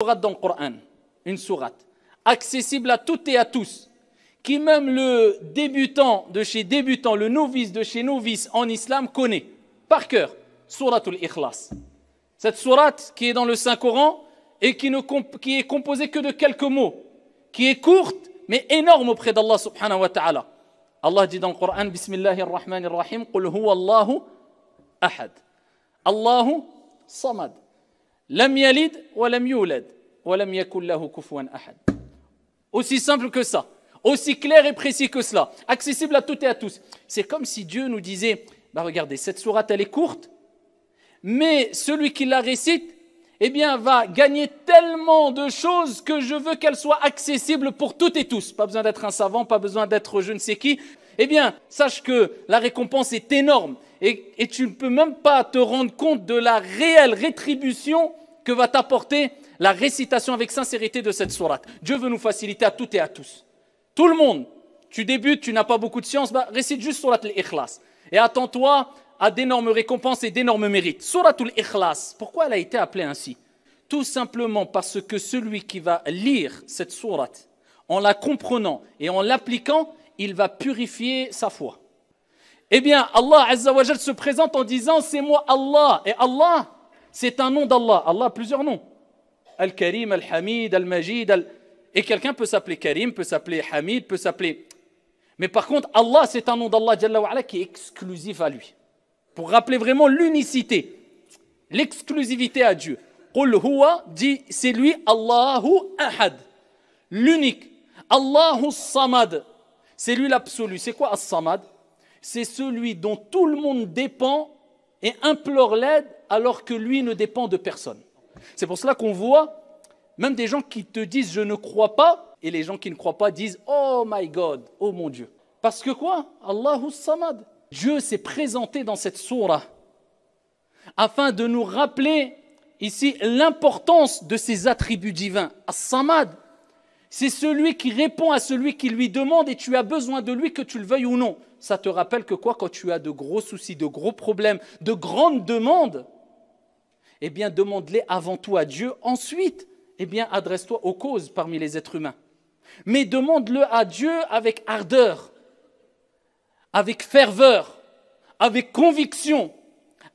Sourate dans le Coran, une sourate, accessible à toutes et à tous, qui même le débutant de chez débutant, le novice de chez novice en islam connaît par cœur, Souratul Ikhlas. Cette sourate qui est dans le Saint-Coran et qui est composée que de quelques mots, qui est courte mais énorme auprès d'Allah subhanahu wa ta'ala. Allah dit dans le Coran, Bismillahirrahmanirrahim, Qul huwa Allahu ahad, Allahu samad. Lam yalid wa lam yulad wa lam yakul lahu kufuwan ahad. Aussi simple que ça, aussi clair et précis que cela, accessible à toutes et à tous. C'est comme si Dieu nous disait, regardez, cette sourate elle est courte, mais celui qui la récite, eh bien, va gagner tellement de choses que je veux qu'elle soit accessible pour toutes et tous. Pas besoin d'être un savant, pas besoin d'être je ne sais qui. Eh bien, sache que la récompense est énorme et tu ne peux même pas te rendre compte de la réelle rétribution que va t'apporter la récitation avec sincérité de cette sourate. Dieu veut nous faciliter à toutes et à tous. Tout le monde, tu débutes, tu n'as pas beaucoup de science, récite juste Sourate al-Ikhlas. Et attends-toi à d'énormes récompenses et d'énormes mérites. Souratul Ikhlas, pourquoi elle a été appelée ainsi? Tout simplement parce que celui qui va lire cette sourate, en la comprenant et en l'appliquant, il va purifier sa foi. Eh bien, Allah Azza wa Jal se présente en disant, c'est moi Allah. Et Allah, c'est un nom d'Allah. Allah a plusieurs noms. Al-Karim, Al-Hamid, Al-Majid. Et quelqu'un peut s'appeler Karim, peut s'appeler Hamid, peut s'appeler... Mais par contre, Allah, c'est un nom d'Allah Jalla wa Ala qui est exclusif à lui. Pour rappeler vraiment l'unicité, l'exclusivité à Dieu. Qul huwa, dit, c'est lui, Allahu ahad, l'unique. Allahu samad, c'est lui l'absolu. C'est quoi as-samad? C'est celui dont tout le monde dépend et implore l'aide alors que lui ne dépend de personne. C'est pour cela qu'on voit même des gens qui te disent je ne crois pas et les gens qui ne croient pas disent oh my God, oh mon Dieu. Parce que quoi? Allahu samad. Dieu s'est présenté dans cette sourate afin de nous rappeler ici l'importance de ses attributs divins. As-Samad, c'est celui qui répond à celui qui lui demande et tu as besoin de lui que tu le veuilles ou non. Ça te rappelle que quoi? Quand tu as de gros soucis, de gros problèmes, de grandes demandes, eh bien demande-les avant tout à Dieu. Ensuite, eh bien adresse-toi aux causes parmi les êtres humains. Mais demande-le à Dieu avec ardeur, avec ferveur, avec conviction,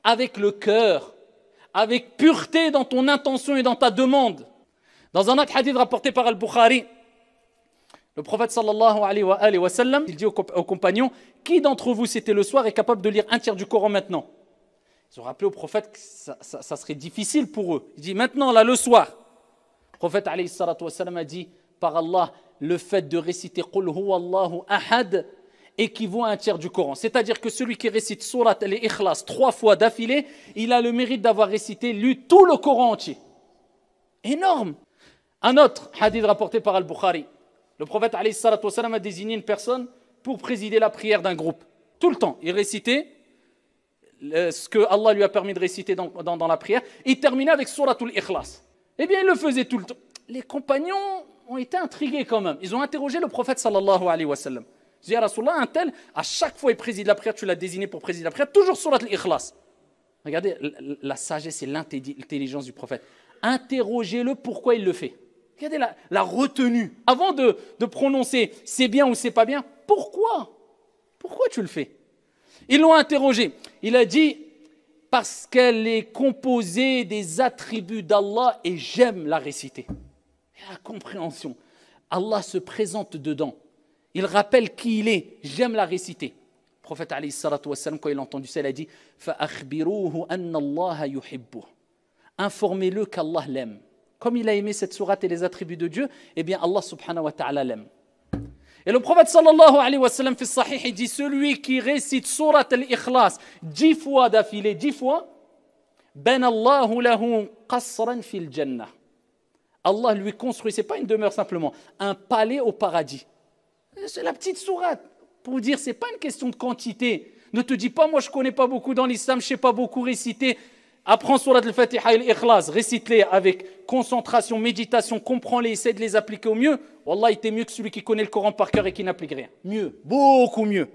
avec le cœur, avec pureté dans ton intention et dans ta demande. Dans un autre hadith rapporté par Al-Bukhari, le prophète sallallahu alayhi wa sallam, il dit aux compagnons, qui d'entre vous c'était le soir est capable de lire un tiers du Coran maintenant? Ils ont rappelé au prophète que ça serait difficile pour eux. Il dit maintenant là le soir. Le prophète alayhi salatu wa sallam a dit, par Allah, le fait de réciter Qul huwa Allahu ahad équivaut à un tiers du Coran. C'est-à-dire que celui qui récite Sourate al-Ikhlas 3 fois d'affilée, il a le mérite d'avoir lu tout le Coran entier. Énorme. Un autre hadith rapporté par Al-Bukhari. Le prophète alayhi salatu wa sallam a désigné une personne pour présider la prière d'un groupe. Tout le temps, il récitait ce que Allah lui a permis de réciter dans la prière. Il terminait avec Souratul Ikhlas. Eh bien, il le faisait tout le temps. Les compagnons ont été intrigués quand même. Ils ont interrogé le prophète sallallahu alayhi wa sallam. Je dis à Rasulallah, un tel, à chaque fois il préside la prière, tu l'as désigné pour présider la prière, toujours sur l'Ikhlas. Regardez la sagesse et l'intelligence du prophète. Interrogez-le pourquoi il le fait. Regardez la retenue. Avant de prononcer c'est bien ou c'est pas bien, pourquoi? Pourquoi tu le fais? Ils l'ont interrogé. Il a dit parce qu'elle est composée des attributs d'Allah et j'aime la réciter. Et la compréhension. Allah se présente dedans. Il rappelle qui il est. J'aime la réciter. Le prophète alayhi salatu wa sallam, quand il a entendu ça, il a dit فَأَخْبِرُوهُ أَنَّ اللَّهَ يُحِبُّهُ. Informez-le qu'Allah l'aime. Comme il a aimé cette sourate et les attributs de Dieu, eh bien Allah subhanahu wa ta'ala l'aime. Et le prophète sallallahu alayhi wa sallam fi sahih, il dit celui qui récite sourate al-Ikhlas 10 fois d'affilée, 10 fois, ben Allahu lahu qasran fil jannah. Allah lui construit, c'est pas une demeure simplement, un palais au paradis. C'est la petite sourate pour dire c'est pas une question de quantité. Ne te dis pas moi je connais pas beaucoup dans l'islam, je sais pas beaucoup réciter. Apprends surat al-Fatiha et l'Ikhlas, récite-les avec concentration, méditation, comprends-les, essaie de les appliquer au mieux. Wallah, il t'est mieux que celui qui connaît le Coran par cœur et qui n'applique rien. Mieux, beaucoup mieux.